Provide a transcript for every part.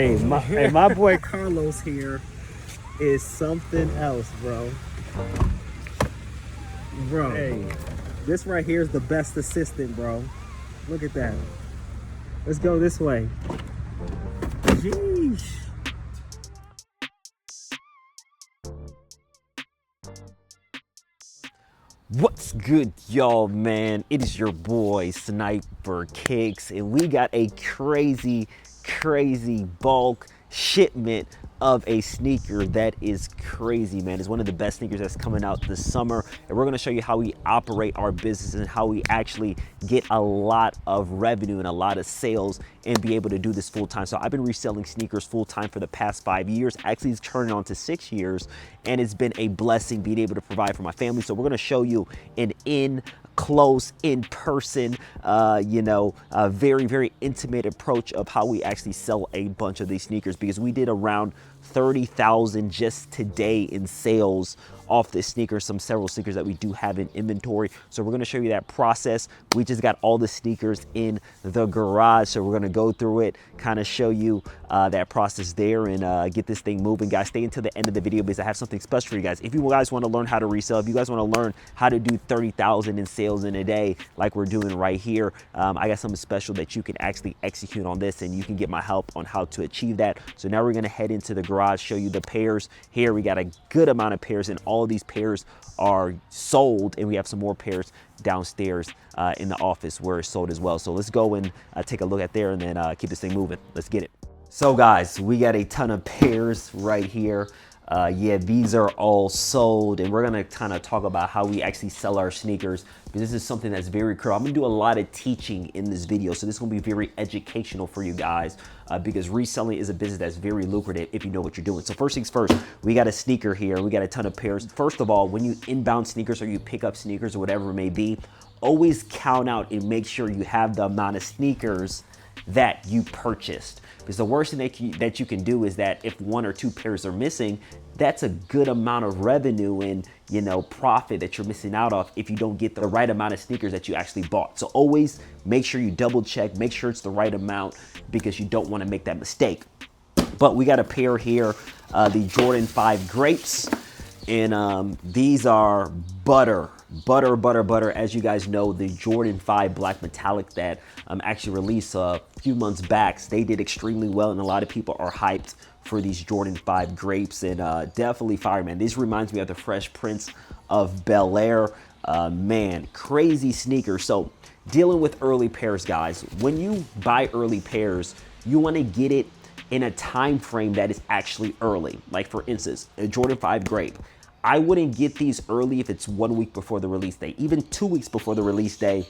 Hey, my boy Carlos here is something else, bro. Bro, hey, this right here is the best assistant, bro. Look at that. Let's go this way. Jeez. What's good, y'all, man? It is your boy Sniper Kicks, and we got a crazy bulk shipment of a sneaker that is crazy, man. It's one of the best sneakers that's coming out this summer, and we're gonna show you how we operate our business and how we actually get a lot of revenue and a lot of sales and be able to do this full time. So I've been reselling sneakers full time for the past 5 years. Actually, it's turning on to 6 years, and it's been a blessing being able to provide for my family. So we're gonna show you an close, in person, a very intimate approach of how we actually sell a bunch of these sneakers, because we did around 30,000 just today in sales off this sneaker, several sneakers that we do have in inventory. So we're gonna show you that process. We just got all the sneakers in the garage, so we're gonna go through it, kind of show you that process there, and get this thing moving. Guys, stay until the end of the video because I have something special for you guys. If you guys want to learn how to resell, if you guys want to learn how to do 30,000 in sales in a day like we're doing right here, I got something special that you can actually execute on this, and you can get my help on how to achieve that. So now we're gonna head into the garage, show you the pairs. Here we got a good amount of pairs, and all of these pairs are sold, and we have some more pairs downstairs in the office where it's sold as well. So let's go and take a look at there, and then keep this thing moving. Let's get it. So guys, we got a ton of pairs right here. Yeah, these are all sold, and we're gonna kind of talk about how we actually sell our sneakers, because this is something that's very cool. I'm gonna do a lot of teaching in this video, so this is gonna be very educational for you guys, because reselling is a business that's very lucrative if you know what you're doing. So first things first, we got a sneaker here. We got a ton of pairs. First of all, when you inbound sneakers or you pick up sneakers or whatever it may be, always count out and make sure you have the amount of sneakers that you purchased. Because the worst thing that you can do is that if 1 or 2 pairs are missing, that's a good amount of revenue and profit that you're missing out of if you don't get the right amount of sneakers that you actually bought. So always make sure you double check, make sure it's the right amount, because you don't want to make that mistake. But we got a pair here, the Jordan 5 Grapes, and these are butter. As you guys know, the Jordan 5 Black Metallic that actually released a few months back, they did extremely well, and a lot of people are hyped for these Jordan 5 Grapes, and definitely fire, man. This reminds me of the Fresh Prince of Bel-Air. Man, crazy sneaker. So dealing with early pairs, guys, when you buy early pairs, you want to get it in a time frame that is actually early. Like for instance, a Jordan 5 Grape. I wouldn't get these early if it's 1 week before the release day. Even 2 weeks before the release day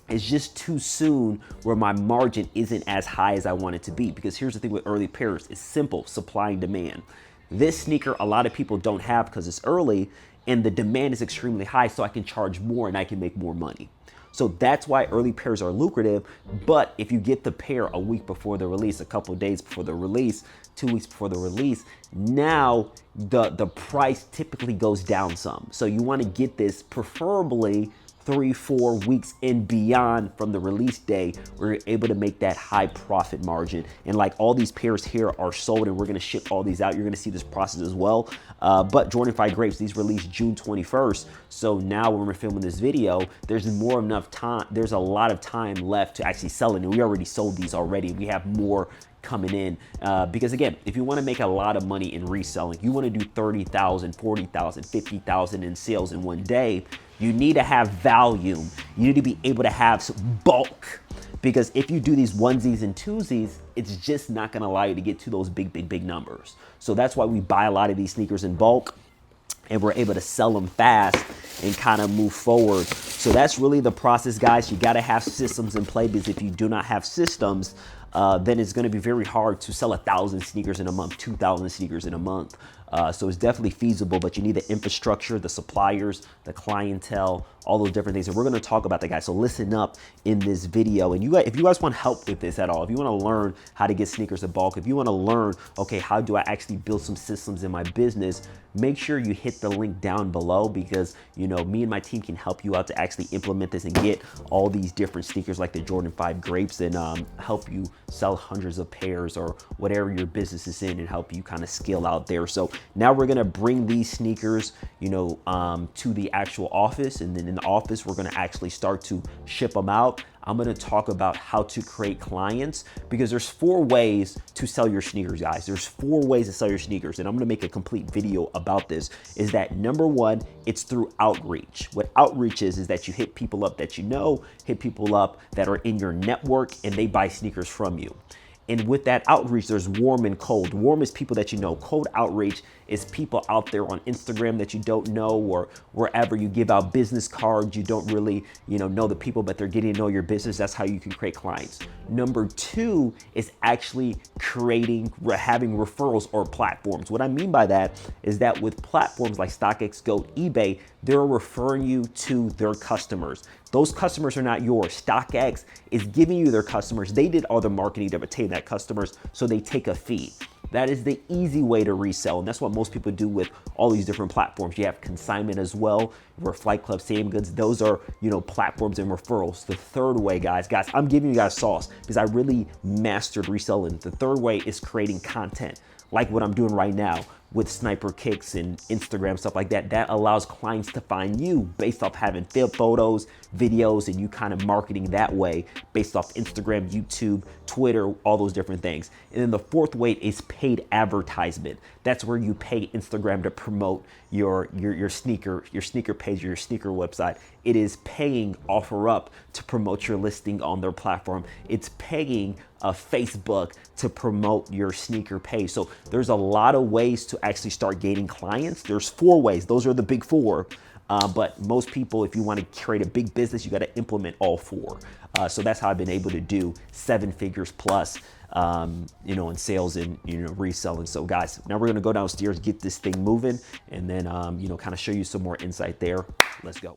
is just too soon, where my margin isn't as high as I want it to be. Because here's the thing with early pairs, it's simple, supply and demand. This sneaker, a lot of people don't have because it's early, and the demand is extremely high, so I can charge more and I can make more money. So that's why early pairs are lucrative. But if you get the pair a week before the release, a couple of days before the release, 2 weeks before the release, now the price typically goes down some. So you want to get this preferably 3-4 weeks and beyond from the release day, where you're able to make that high profit margin. And like all these pairs here are sold, and we're going to ship all these out. You're going to see this process as well. But Jordan 5 Grapes, these released June 21st. So now when we're filming this video, there's enough time. There's a lot of time left to actually sell it. And we already sold these already. We have more coming in, because again, if you want to make a lot of money in reselling, you want to do 30,000, 40,000, 50,000 in sales in one day, you need to have volume. You need to be able to have bulk, because if you do these onesies and twosies, it's just not going to allow you to get to those big numbers. So that's why we buy a lot of these sneakers in bulk, and we're able to sell them fast and kind of move forward. So that's really the process, guys. You got to have systems in play, because if you do not have systems, then it's going to be very hard to sell 1,000 sneakers in a month, 2,000 sneakers in a month. So it's definitely feasible, but you need the infrastructure, the suppliers, the clientele, all those different things. And we're going to talk about that, guys. So listen up in this video. And you guys, if you guys want help with this at all, if you want to learn how to get sneakers in bulk, if you want to learn, okay, how do I actually build some systems in my business, make sure you hit the link down below, because, you know, me and my team can help you out to actually implement this and get all these different sneakers like the Jordan 5 Grapes, and help you sell hundreds of pairs or whatever your business is in, and help you kind of scale out there. So now we're going to bring these sneakers, you know, to the actual office, and then in the office, we're going to actually start to ship them out. I'm going to talk about how to create clients, because there's 4 ways to sell your sneakers, guys. There's 4 ways to sell your sneakers, and I'm going to make a complete video about this. Is that number 1, it's through outreach. What outreach is that you hit people up that you know, hit people up that are in your network, and they buy sneakers from you. And with that outreach, there's warm and cold. Warm is people that you know. Cold outreach is people out there on Instagram that you don't know, or wherever you give out business cards. You don't really, you know the people, but they're getting to know your business. That's how you can create clients. Number 2 is actually having referrals or platforms. What I mean by that is that with platforms like StockX, Goat, eBay, they're referring you to their customers. Those customers are not yours. StockX is giving you their customers. They did all the marketing to retain that customers, so they take a fee. That is the easy way to resell, and that's what most people do with all these different platforms. You have consignment as well, where Flight Club, Same Goods, those are, you know, platforms and referrals. The third way, guys, I'm giving you guys sauce because I really mastered reselling. The third way is creating content, like what I'm doing right now with Sniper Kicks and Instagram, stuff like that. That allows clients to find you based off having photos, videos, and you kind of marketing that way based off Instagram, YouTube, Twitter, all those different things. And then the fourth way is paid advertisement. That's where you pay Instagram to promote your sneaker page, your sneaker website. It is paying OfferUp to promote your listing on their platform. It's paying Facebook to promote your sneaker page. So there's a lot of ways to actually start gaining clients. There's 4 ways. Those are the big 4. But most people, if you want to create a big business, you got to implement all 4. So that's how I've been able to do 7 figures plus, you know, in sales and, you know, reselling. So guys, now we're going to go downstairs, get this thing moving, and then, you know, kind of show you some more insight there. Let's go.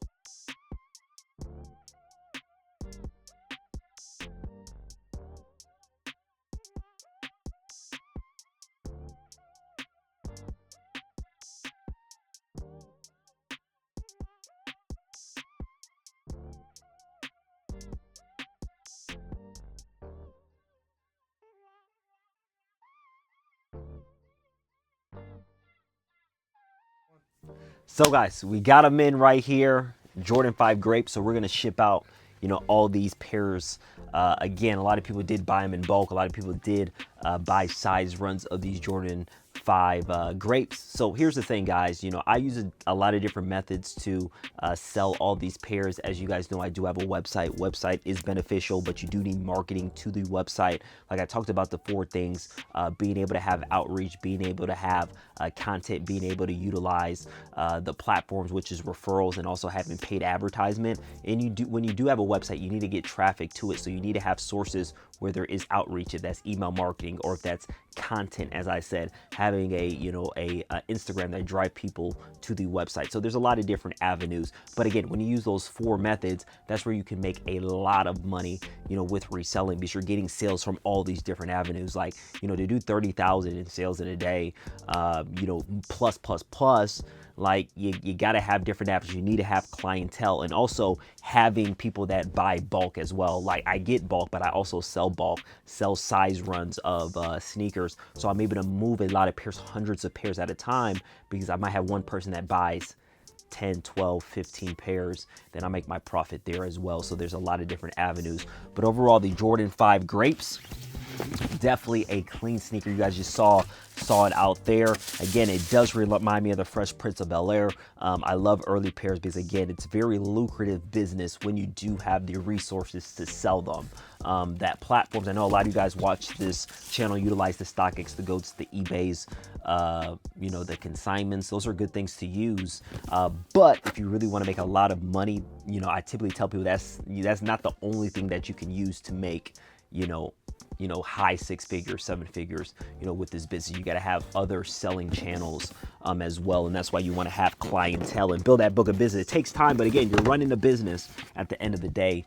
So guys, we got them in right here, Jordan 5 Grapes. So we're gonna ship out, you know, all these pairs. Again, a lot of people did buy them in bulk. A lot of people did buy size runs of these Jordan 5 Grapes. So here's the thing, guys. You know, I use a lot of different methods to sell all these pairs. As you guys know, I do have a website. Website is beneficial, but you do need marketing to the website. Like I talked about the 4 things, being able to have outreach, being able to have content, being able to utilize the platforms, which is referrals, and also having paid advertisement. And when you do have a website, you need to get traffic to it. So you need to have sources where there is outreach, if that's email marketing or if that's content, as I said, having a Instagram that drive people to the website. So there's a lot of different avenues. But again, when you use those 4 methods, that's where you can make a lot of money, you know, with reselling, because you're getting sales from all these different avenues. Like, you know, to do 30,000 in sales in a day, you know, plus, like you got to have different avenues. You need to have clientele, and also having people that buy bulk as well. Like I get bulk, but I also sell bulk, sell size runs of sneakers. So I'm able to move a lot of pairs, hundreds of pairs at a time, because I might have one person that buys 10, 12, 15 pairs, then I make my profit there as well. So there's a lot of different avenues. But overall, the Jordan 5 Grapes, definitely a clean sneaker. You guys just saw it out there. Again, it does remind me of the Fresh Prince of Bel-Air. I love early pairs because, again, it's very lucrative business when you do have the resources to sell them. That platforms, I know a lot of you guys watch this channel utilize the StockX, the GOATs, the eBays, you know, the consignments. Those are good things to use. But if you really want to make a lot of money, you know, I typically tell people that's not the only thing that you can use to make, you know, high 6 figures, 7 figures, with this business. You got to have other selling channels as well. And that's why you want to have clientele and build that book of business. It takes time, but again, you're running a business at the end of the day,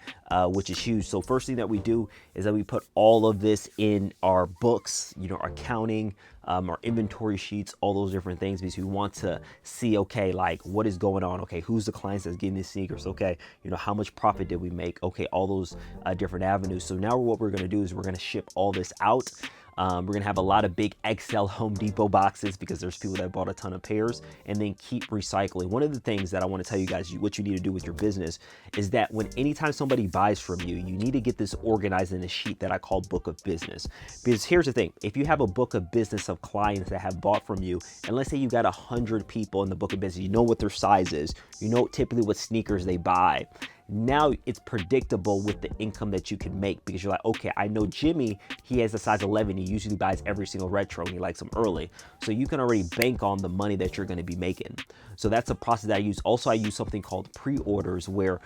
which is huge. So first thing that we do is that we put all of this in our books, our accounting, our inventory sheets, all those different things, because we want to see, okay, like what is going on? Okay, who's the clients that's getting these sneakers? Okay, how much profit did we make? Okay, all those different avenues. So now what we're going to do is we're going to ship all this out. We're gonna have a lot of big XL Home Depot boxes because there's people that bought a ton of pairs, and then keep recycling. One of the things that I want to tell you guys what you need to do with your business is that anytime somebody buys from you, you need to get this organized in a sheet that I call book of business. Because here's the thing, if you have a book of business of clients that have bought from you, and let's say you got 100 people in the book of business, you know what their size is, you know typically what sneakers they buy. Now it's predictable with the income that you can make, because you're like, okay, I know Jimmy, he has a size 11. He usually buys every single retro and he likes them early. So you can already bank on the money that you're going to be making. So that's a process that I use. Also, I use something called pre-orders where,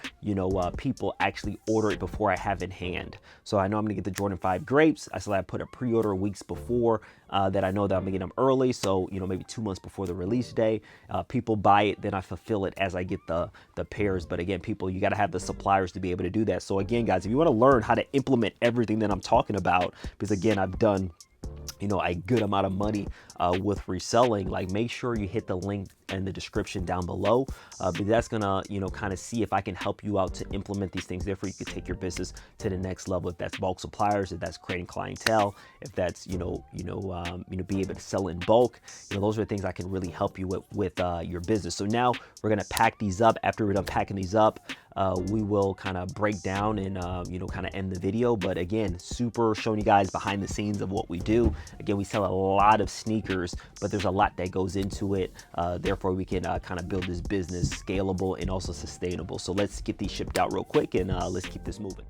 people actually order it before I have in hand. So I know I'm going to get the Jordan 5 Grapes. I put a pre-order weeks before that I know that I'm going to get them early. So, maybe 2 months before the release day, people buy it, then I fulfill it as I get the pairs. But again, people, you got to have the suppliers to be able to do that. So again, guys, if you want to learn how to implement everything that I'm talking about, because again, I've done a good amount of money with reselling, like make sure you hit the link in the description down below, because that's gonna kind of see if I can help you out to implement these things. Therefore, you can take your business to the next level. If that's bulk suppliers, if that's creating clientele, if that's be able to sell in bulk, those are the things I can really help you with your business. So now we're gonna pack these up. After we're done packing these up, we will kind of break down and kind of end the video. But again, super showing you guys behind the scenes of what we do. Again, we sell a lot of sneakers, but there's a lot that goes into it. Therefore, we can kind of build this business scalable and also sustainable. So let's get these shipped out real quick, and let's keep this moving.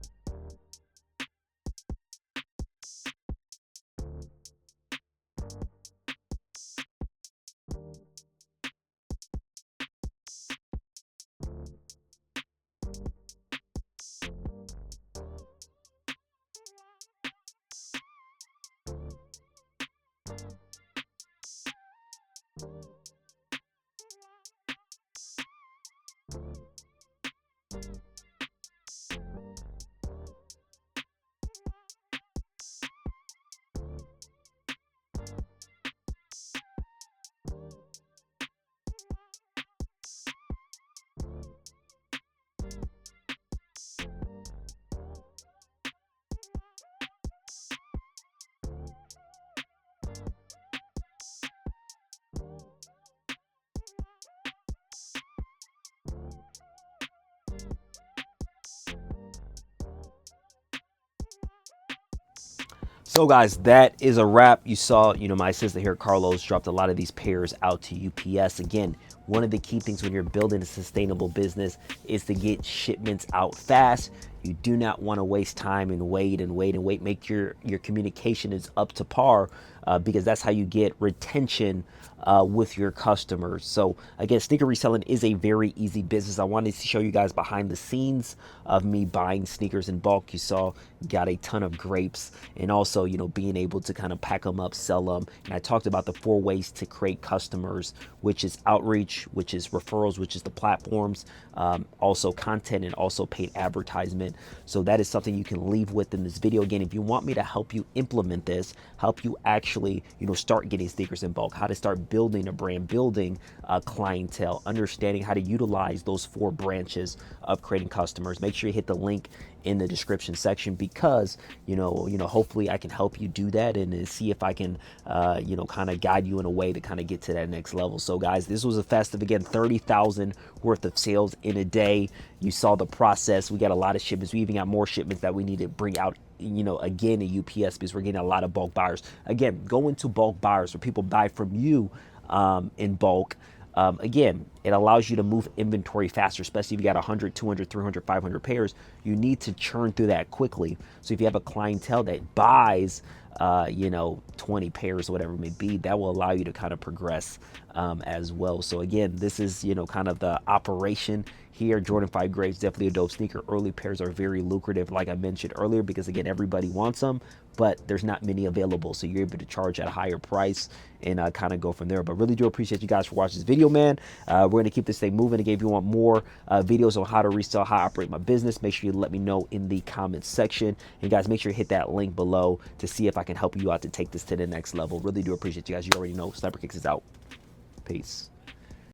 So guys, that is a wrap. You saw, my assistant here, Carlos, dropped a lot of these pairs out to UPS. Again, one of the key things when you're building a sustainable business is to get shipments out fast. You do not want to waste time and wait and wait and wait. Make your communication is up to par, because that's how you get retention with your customers. So again, sneaker reselling is a very easy business. I wanted to show you guys behind the scenes of me buying sneakers in bulk. You saw, got a ton of grapes, and also, being able to kind of pack them up, sell them. And I talked about the 4 ways to create customers, which is outreach, which is referrals, which is the platforms, also content, and also paid advertisement. So that is something you can leave with in this video. Again, if you want me to help you implement this, help you actually, start getting sneakers in bulk, how to start building a brand, building a clientele, understanding how to utilize those 4 branches of creating customers, make sure you hit the link in the description section, because hopefully I can help you do that and see if I can kind of guide you in a way to kind of get to that next level. So guys, this was a festive, again, 30,000 worth of sales in a day. You saw the process. We got a lot of shipments. We even got more shipments that we need to bring out again at UPS, because we're getting a lot of bulk buyers. Again, go into bulk buyers where people buy from you in bulk. Again, it allows you to move inventory faster, especially if you got 100, 200, 300, 500 pairs. You need to churn through that quickly. So if you have a clientele that buys 20 pairs or whatever it may be, that will allow you to kind of progress as well. So again, this is kind of the operation here. Jordan 5 grades, definitely a dope sneaker. Early pairs are very lucrative, like I mentioned earlier, because again, everybody wants them, but there's not many available. So you're able to charge at a higher price and kind of go from there. But really do appreciate you guys for watching this video, man. We're going to keep this thing moving. Again, if you want more videos on how to resell, how I operate my business, make sure you let me know in the comments section. And guys, make sure you hit that link below to see if I can help you out to take this to the next level. Really do appreciate you guys. You already know Sniper Kicks is out. Peace.